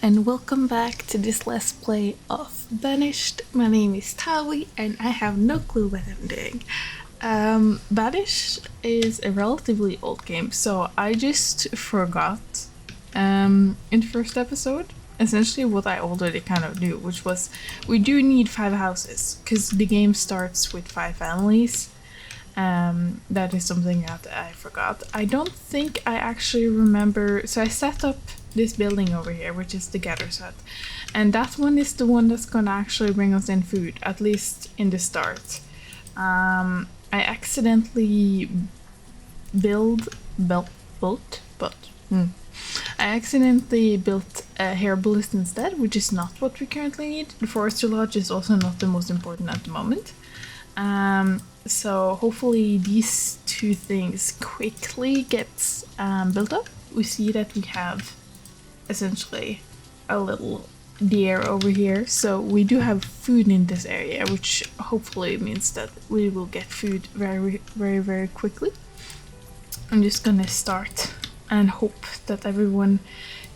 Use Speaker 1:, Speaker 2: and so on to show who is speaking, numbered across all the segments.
Speaker 1: and welcome back to this Let's Play of Banished. My name is Tawi and I have no clue what I'm doing. Banished is a relatively old game, so I just forgot in the first episode essentially what I already kind of knew, which was we do need 5 houses because the game starts with 5 families. That is something that I forgot. I don't think I actually remember. So I set up this building over here, which is the gather set, and that one is the one that's gonna actually bring us in food, at least in the start. I accidentally built a herbalist instead, which is not what we currently need. The forestry lodge is also not the most important at the moment. So hopefully these two things quickly gets built up. We see that we have essentially a little deer over here, so we do have food in this area, which hopefully means that we will get food very quickly. I'm just gonna start and hope that everyone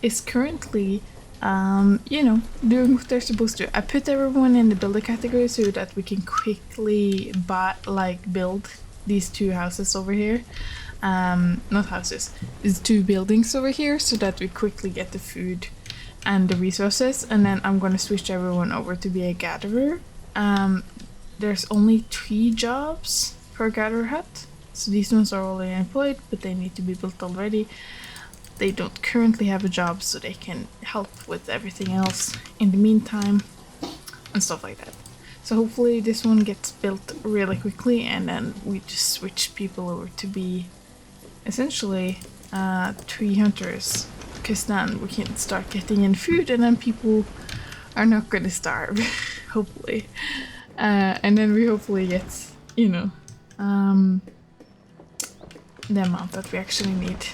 Speaker 1: is currently doing what they're supposed to. I put everyone in the builder category so that we can quickly build these 2 houses over here. Not houses, these 2 buildings over here, so that we quickly get the food and the resources. And then I'm gonna switch everyone over to be a gatherer. There's only 3 jobs per gatherer hut, so these ones are already employed, but they need to be built already. They don't currently have a job, so they can help with everything else in the meantime and stuff like that. So hopefully this one gets built really quickly, and then we just switch people over to be essentially 3 hunters, because then we can start getting in food and then people are not going to starve, hopefully. And then we hopefully get, the amount that we actually need.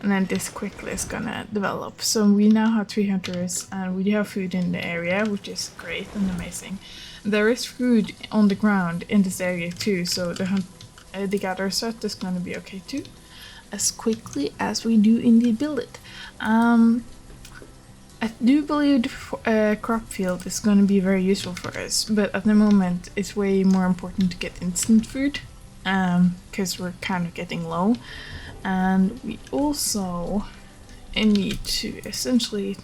Speaker 1: And then this quickly is gonna develop. So we now have 3 hunters and we do have food in the area, which is great and amazing. There is food on the ground in this area too, so the gather set is gonna be okay too, as quickly as we do indeed build it. I do believe the crop field is gonna be very useful for us, but at the moment it's way more important to get instant food, because we're kind of getting low. And we also need to essentially,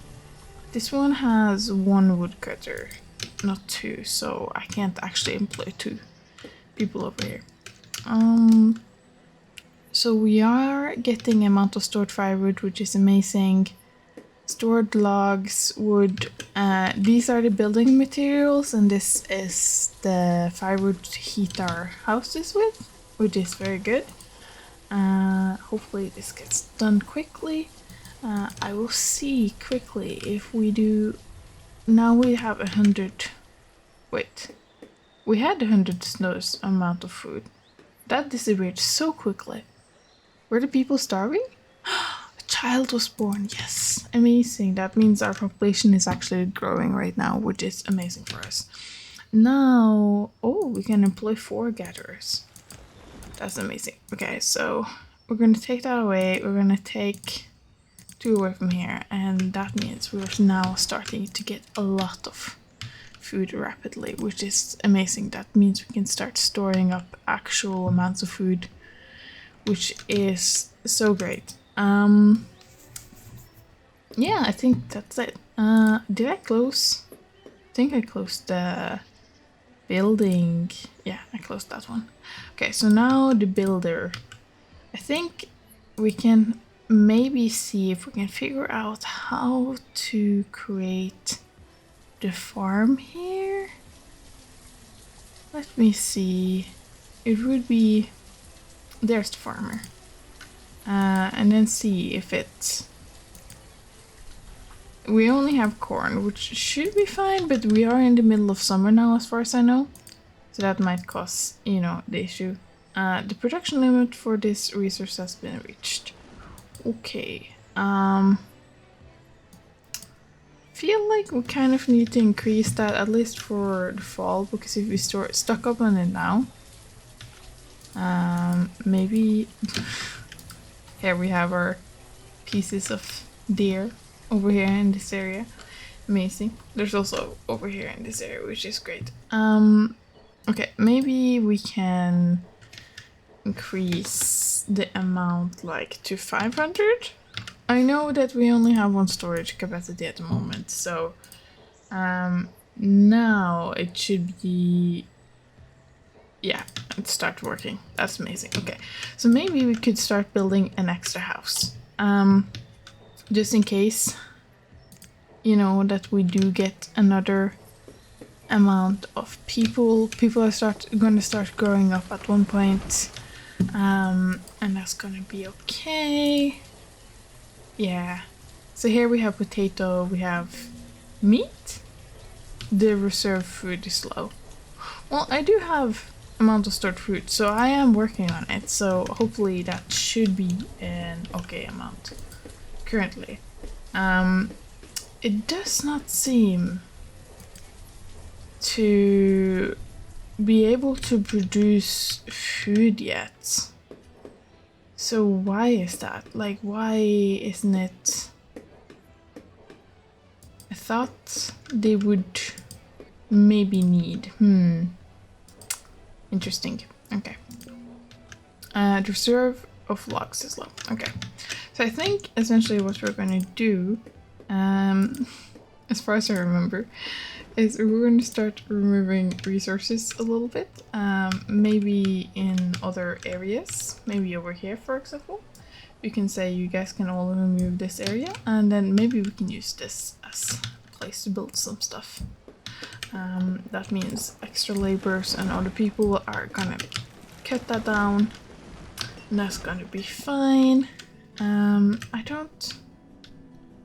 Speaker 1: this one has 1 woodcutter, not 2, so I can't actually employ 2 people over here. So we are getting amount of stored firewood, which is amazing. Stored logs, wood, these are the building materials, and this is the firewood to heat our houses with, which is very good. Hopefully this gets done quickly. I will see quickly if we do. Now we have 100. Wait, we had 100 snows amount of food. That disappeared so quickly. Were the people starving? A child was born. Yes, amazing. That means our population is actually growing right now, which is amazing for us. Now, we can employ 4 gatherers. That's amazing. Okay, so we're going to take that away. We're going to take 2 away from here, and that means we're now starting to get a lot of food rapidly, which is amazing. That means we can start storing up actual amounts of food, which is so great. Yeah, I think that's it. Did I close? I think I closed the building. Yeah, I closed that one. Okay, so now the builder. I think we can maybe see if we can figure out how to create the farm here. Let me see. It would be, there's the farmer. And then see if it's, we only have corn, which should be fine, but we are in the middle of summer now as far as I know. So that might cause, the issue. The production limit for this resource has been reached. Okay. Feel like we kind of need to increase that, at least for the fall, because if we stock up on it now, maybe here we have our pieces of deer. over here in this area. Amazing. There's also over here in this area, which is great. Okay, maybe we can increase the amount like to 500. I know that we only have one storage capacity at the moment, so now it should be, yeah, it start working. That's amazing. Okay, so maybe we could start building an extra house, just in case, you know, that we do get another amount of people. People are gonna start growing up at one point, and that's gonna be okay. Yeah. So here we have potato, we have meat. The reserve food is low. Well, I do have amount of stored food, so I am working on it. So hopefully that should be an okay amount currently. It does not seem to be able to produce food yet. So why is that? Like, why isn't it? I thought they would maybe need. Interesting. Okay. The reserve of logs is low. Okay. So I think essentially what we're going to do, as far as I remember, is we're going to start removing resources a little bit. Maybe in other areas. Maybe over here, for example. You can say you guys can all remove this area, and then maybe we can use this as a place to build some stuff. That means extra laborers and other people are gonna cut that down, and that's gonna be fine. I don't...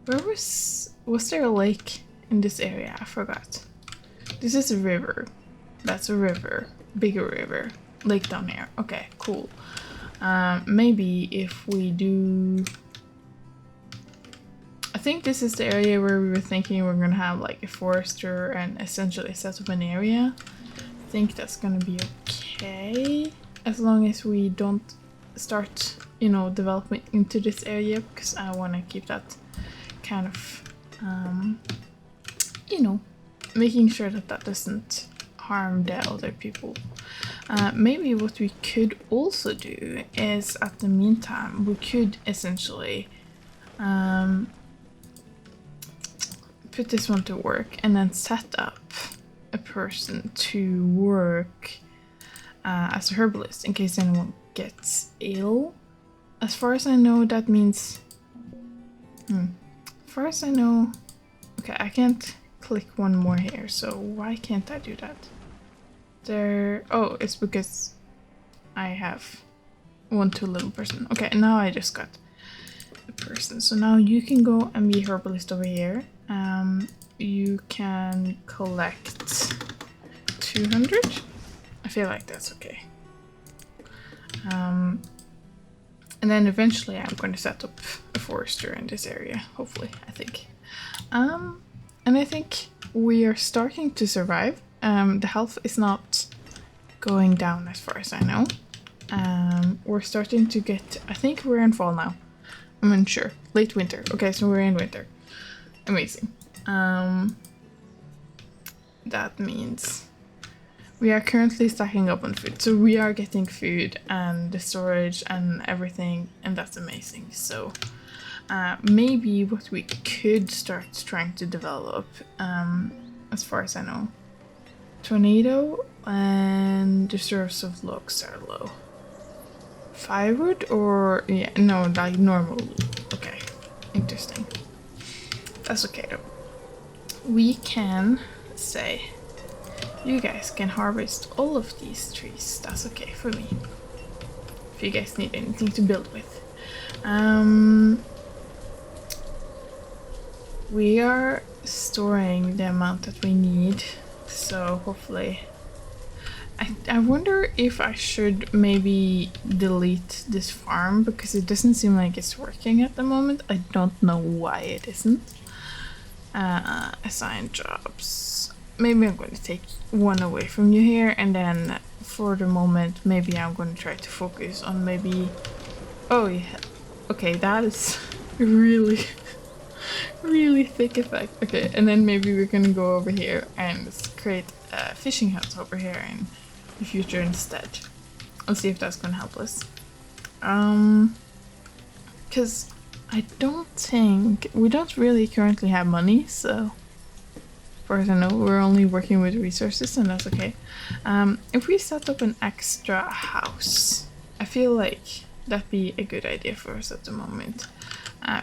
Speaker 1: Where was there a lake in this area? I forgot. This is a river. That's a river. Bigger river. Lake down here. Okay, cool. Maybe if we do... I think this is the area where we were thinking we're gonna have like a forester and essentially set up an area. I think that's gonna be okay, as long as we don't start, you know, developing into this area, because I want to keep that kind of, you know, making sure that that doesn't harm the other people. Maybe what we could also do is, at the meantime, we could essentially put this one to work and then set up a person to work as a herbalist in case anyone gets ill. As far as I know, that means... As far as I know... Okay, I can't click one more here, so why can't I do that? There... Oh, it's because I have one too little person. Okay, now I just got a person. So now you can go and be herbalist over here. You can collect 200. I feel like that's okay. And then eventually I'm going to set up a forester in this area, hopefully, I think. And I think we are starting to survive. The health is not going down as far as I know. We're starting to get... I think we're in fall now. I'm unsure. Late winter. Okay, so we're in winter. Amazing. That means we are currently stacking up on food. So we are getting food and the storage and everything, and that's amazing. So maybe what we could start trying to develop, as far as I know, tornado and the reserves of logs are low. Firewood or... yeah, no, like normal. Okay, interesting. That's okay though. We can say, you guys can harvest all of these trees. That's okay for me. If you guys need anything to build with. We are storing the amount that we need. So hopefully... I wonder if I should maybe delete this farm, because it doesn't seem like it's working at the moment. I don't know why it isn't. Assign jobs. Maybe I'm going to take one away from you here, and then for the moment maybe I'm going to try to focus on maybe... Oh yeah, okay, that is really really thick effect. Okay, and then maybe we're gonna go over here and create a fishing hut over here in the future instead. I'll see if that's gonna help us. Because I don't think we don't really currently have money, so as far as I know, we're only working with resources, and that's okay. If we set up an extra house, I feel like that'd be a good idea for us at the moment.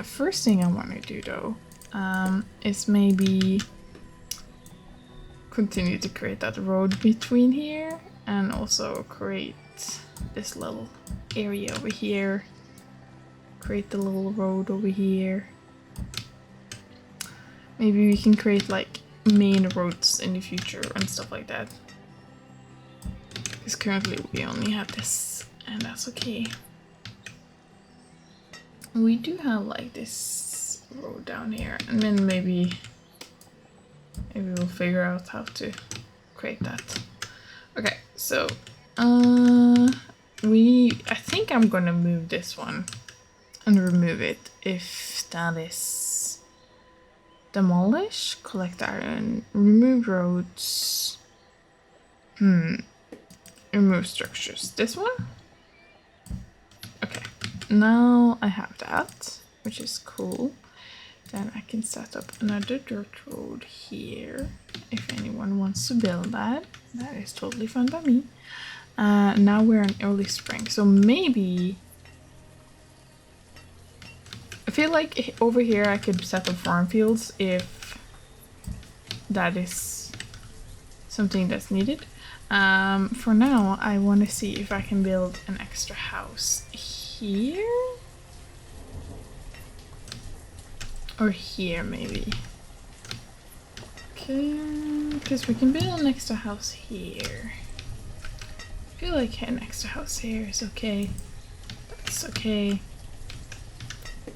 Speaker 1: First thing I want to do though is maybe continue to create that road between here and also create this little area over here. Create the little road over here. Maybe we can create like main roads in the future and stuff like that. Because currently we only have this, and that's okay. We do have like this road down here, and then maybe we'll figure out how to create that. Okay, so I think I'm gonna move this one and remove it if that is demolish, collect iron, remove roads, remove structures. This one? Okay, now I have that, which is cool. Then I can set up another dirt road here if anyone wants to build that. That is totally fine by me. Now we're in early spring, so maybe I feel like over here I could set up farm fields if that is something that's needed. For now, I want to see if I can build an extra house here or here maybe. Okay, because we can build an extra house here. I feel like an extra house here is okay. That's okay.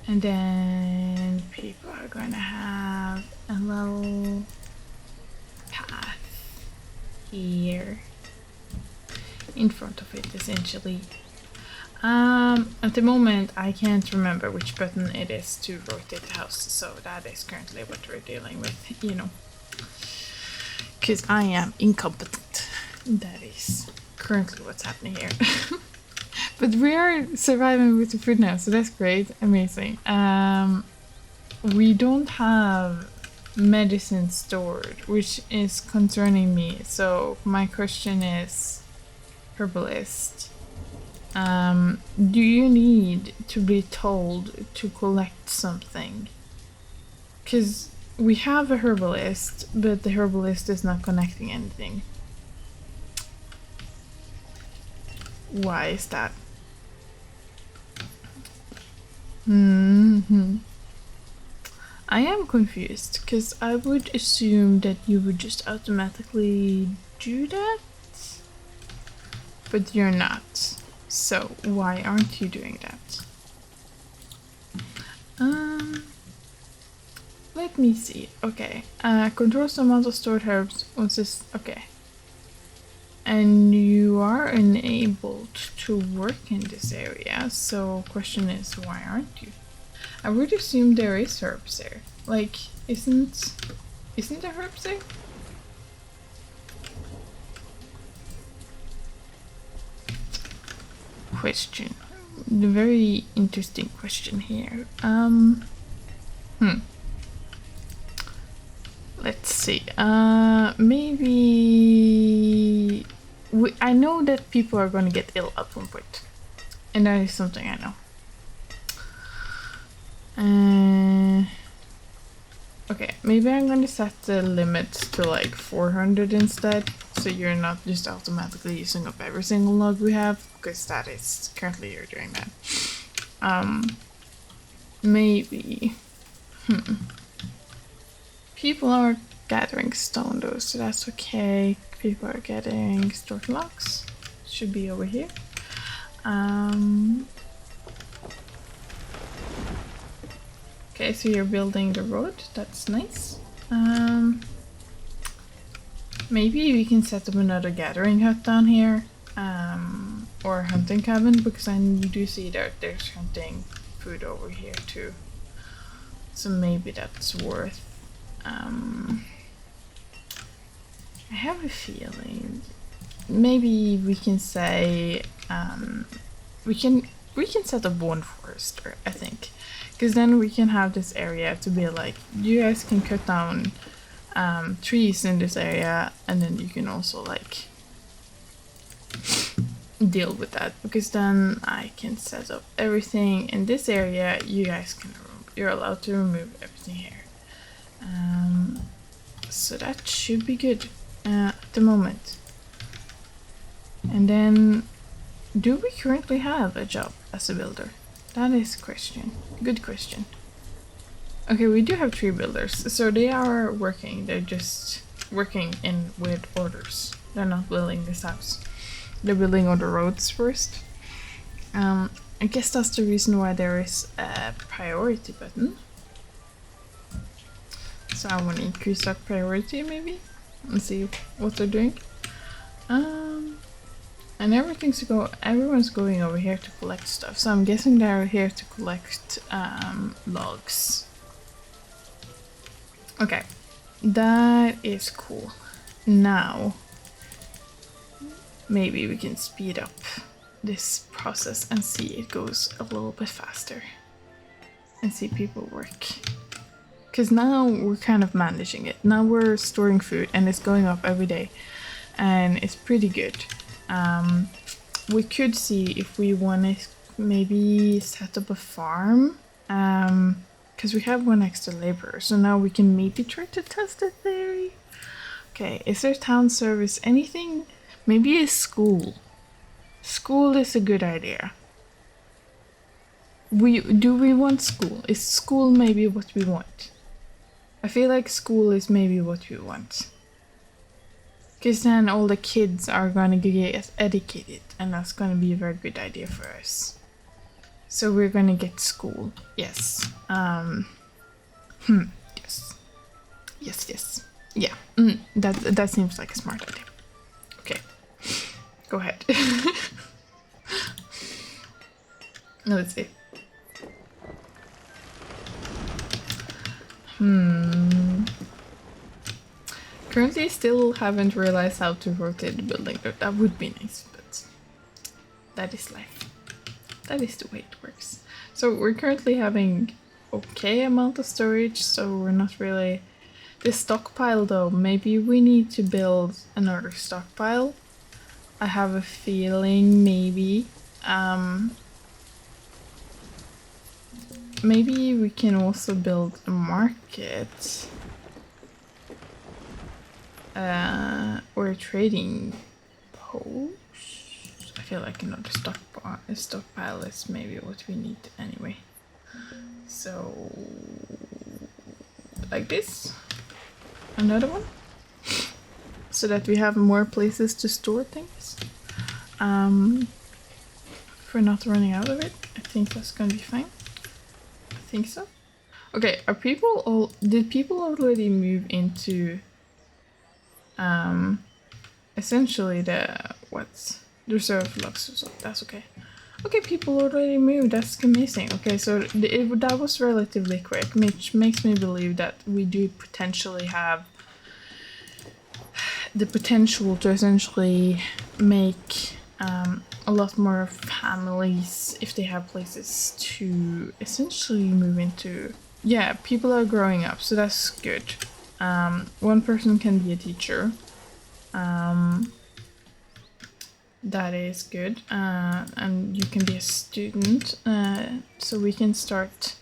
Speaker 1: And then people are gonna have a little path here in front of it, essentially. At the moment, I can't remember which button it is to rotate the house, so that is currently what we're dealing with, you know. Because I am incompetent. That is currently what's happening here. But we are surviving with the food now, so that's great. Amazing. We don't have medicine stored, which is concerning me. So my question is, herbalist, do you need to be told to collect something? Because we have a herbalist, but the herbalist is not connecting anything. Why is that? I am confused, because I would assume that you would just automatically do that, but you're not. So why aren't you doing that? Let me see. Okay, controls the amount of stored herbs. What's this? Okay. And you are enabled to work in this area, so question is, why aren't you? I would assume there is herbs there. Like, isn't there herbs there? Question. The very interesting question here. Let's see. Maybe I know that people are going to get ill at one point, and that is something I know. Okay, maybe I'm going to set the limit to like 400 instead, so you're not just automatically using up every single log we have, because that is currently you're doing that. Maybe. People are gathering stone though, so that's okay. People are getting stored logs. Should be over here. Okay, so you're building the road. That's nice. Maybe we can set up another gathering hut down here, or a hunting cabin, because I do see that there's hunting food over here too. So maybe that's worth. I have a feeling maybe we can say we can set up one forester, I think, because then we can have this area to be like, you guys can cut down trees in this area, and then you can also like deal with that, because then I can set up everything in this area. You guys can you're allowed to remove everything here. So that should be good at the moment. And then, do we currently have a job as a builder? That is a question. Good question. Okay, we do have 3 builders, so they are working. They're just working in with orders. They're not building this house. They're building all the roads first. I guess that's the reason why there is a priority button. So I want to increase that priority maybe and see what they're doing. And everyone's going over here to collect stuff. So I'm guessing they're here to collect logs. Okay, that is cool. Now, maybe we can speed up this process and see it goes a little bit faster. And see people work. Because now we're kind of managing it. Now we're storing food and it's going up every day. And it's pretty good. We could see if we want to maybe set up a farm. Because we have 1 extra laborer. So now we can maybe try to test the theory. Okay, is there town service? Anything? Maybe a school. School is a good idea. Do we want school? Is school maybe what we want? I feel like school is maybe what we want. Because then all the kids are gonna get educated, and that's gonna be a very good idea for us. So we're gonna get school. Yes. Yes. Yes. Yeah. That seems like a smart idea. Okay. Go ahead. Let's see. Currently still haven't realized how to rotate the building. That would be nice, but that is life. That is the way it works. So we're currently having okay amount of storage, so we're not really... This stockpile though, maybe we need to build another stockpile. I have a feeling maybe. Maybe we can also build a market. Or a trading post. I feel like another stockpile is maybe what we need anyway. So, like this. Another one. So that we have more places to store things. If we're not running out of it, I think that's gonna be fine. I think so. Okay, did people already move into essentially the reserve logs? So that's okay. Okay, people already moved. That's amazing. Okay, so that was relatively quick, which makes me believe that we do potentially have the potential to essentially make a lot more families if they have places to essentially move into. Yeah, people are growing up, so that's good. 1 person can be a teacher. That is good. And you can be a student. So we can start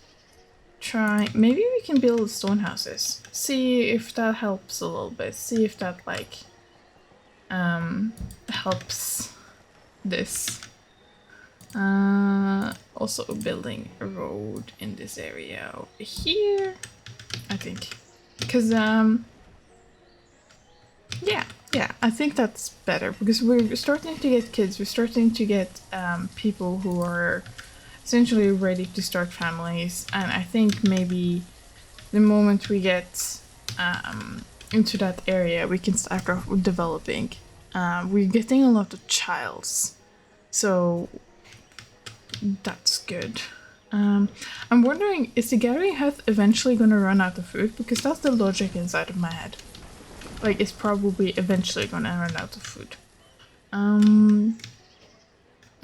Speaker 1: trying. Maybe we can build stone houses. See if that helps a little bit. See if that like helps this. Also building a road in this area over here, I think. Because yeah, I think that's better, because we're starting to get kids, we're starting to get people who are essentially ready to start families, and I think maybe the moment we get into that area, we can start off with developing. We're getting a lot of childs, so that's good. I'm wondering, is the gathering hut eventually gonna run out of food? Because that's the logic inside of my head. Like, it's probably eventually gonna run out of food.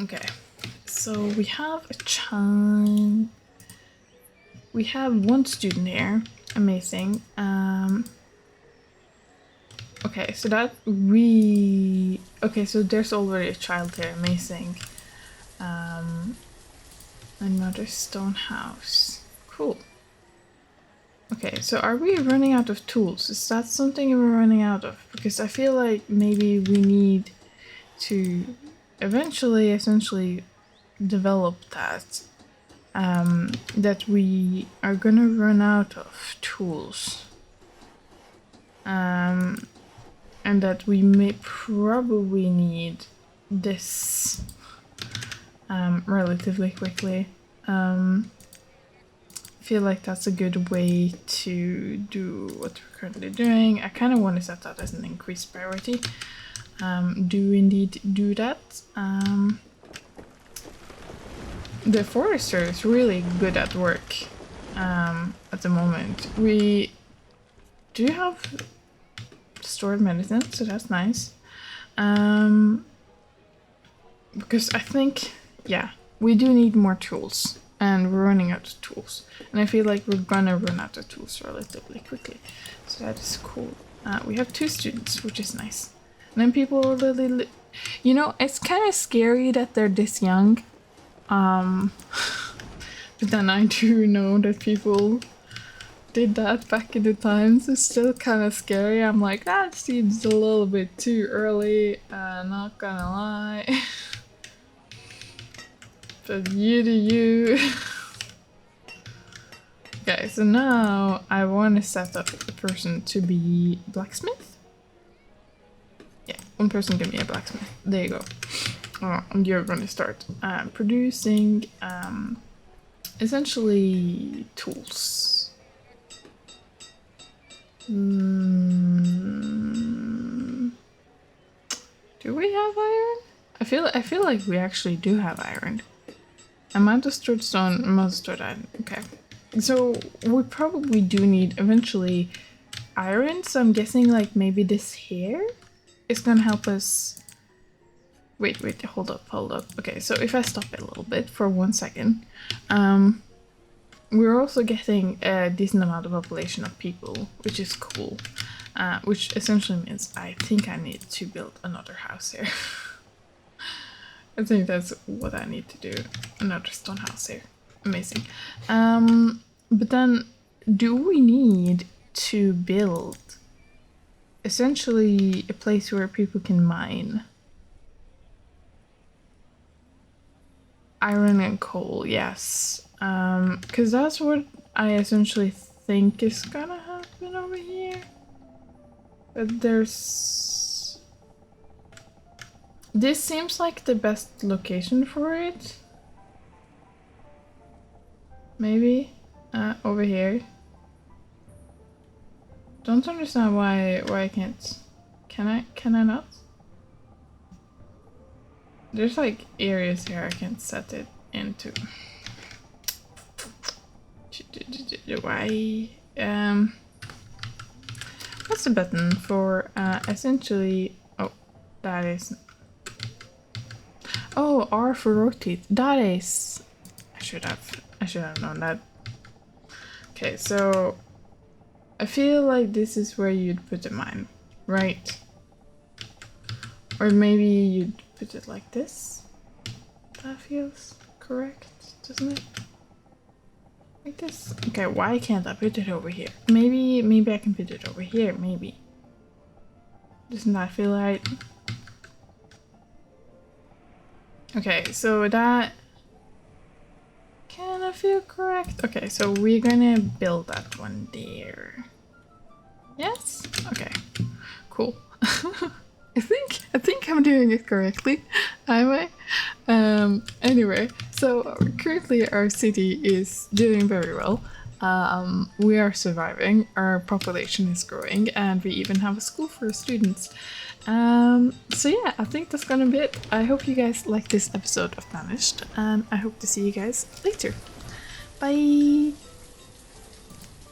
Speaker 1: Okay. So we have a child. We have one student here. Amazing. Okay, so okay, so there's already a child here. Amazing. Another stone house. Cool. Okay, so are we running out of tools? Is that something we're running out of? Because I feel like maybe we need to eventually, essentially, develop that. That we are gonna run out of tools. And that we may probably need this relatively quickly. I feel like that's a good way to do what we're currently doing. I kind of want to set that as an increased priority. Do indeed do that. The forester is really good at work at the moment. We do have stored medicine, so that's nice. Because I think, yeah, we do need more tools, and we're running out of tools. And I feel like we're gonna run out of tools relatively quickly, so that is cool. We have 2 students, which is nice. And then people are really, you know, it's kind of scary that they're this young. But then I do know that people did that back in the times. It's still kind of scary. I'm like, that seems a little bit too early, not gonna lie. But you do you. Okay, so now I want to set up a person to be blacksmith. Yeah, one person can be a blacksmith. There you go. You're going to start producing essentially tools. Do we have iron? I feel like we actually do have iron. Amount of stored stone, amount of stored iron. Okay. So we probably do need eventually iron, so I'm guessing like maybe this here is gonna help us. Wait, hold up. Okay, so if I stop it a little bit for 1 second, we're also getting a decent amount of population of people, which is cool. Which essentially means I think I need to build another house here. I think that's what I need to do. Another stone house here. Amazing. But then, do we need to build essentially a place where people can mine? Iron and coal, yes. Because that's what I essentially think is gonna happen over here. But there's... This seems like the best location for it. Maybe over here. Don't understand why I can't. Can I not? There's like areas here I can set it into. Why? What's the button for essentially? Oh, that is. Oh, R for rotate. That is. I should have known that. Okay, so I feel like this is where you'd put the mine, right? Or maybe you'd put it like this. That feels correct, doesn't it? Like this. Okay, why can't I put it over here? Maybe I can put it over here, maybe. Doesn't that feel right? Okay, so that kind of feel correct. Okay, so we're gonna build that one there. Yes? Okay, cool. I think I'm doing it correctly. Am I? Anyway, so currently our city is doing very well. We are surviving, our population is growing, and we even have a school for students. So yeah, I think that's gonna be it. I hope you guys like this episode of Banished, and I hope to see you guys later. Bye!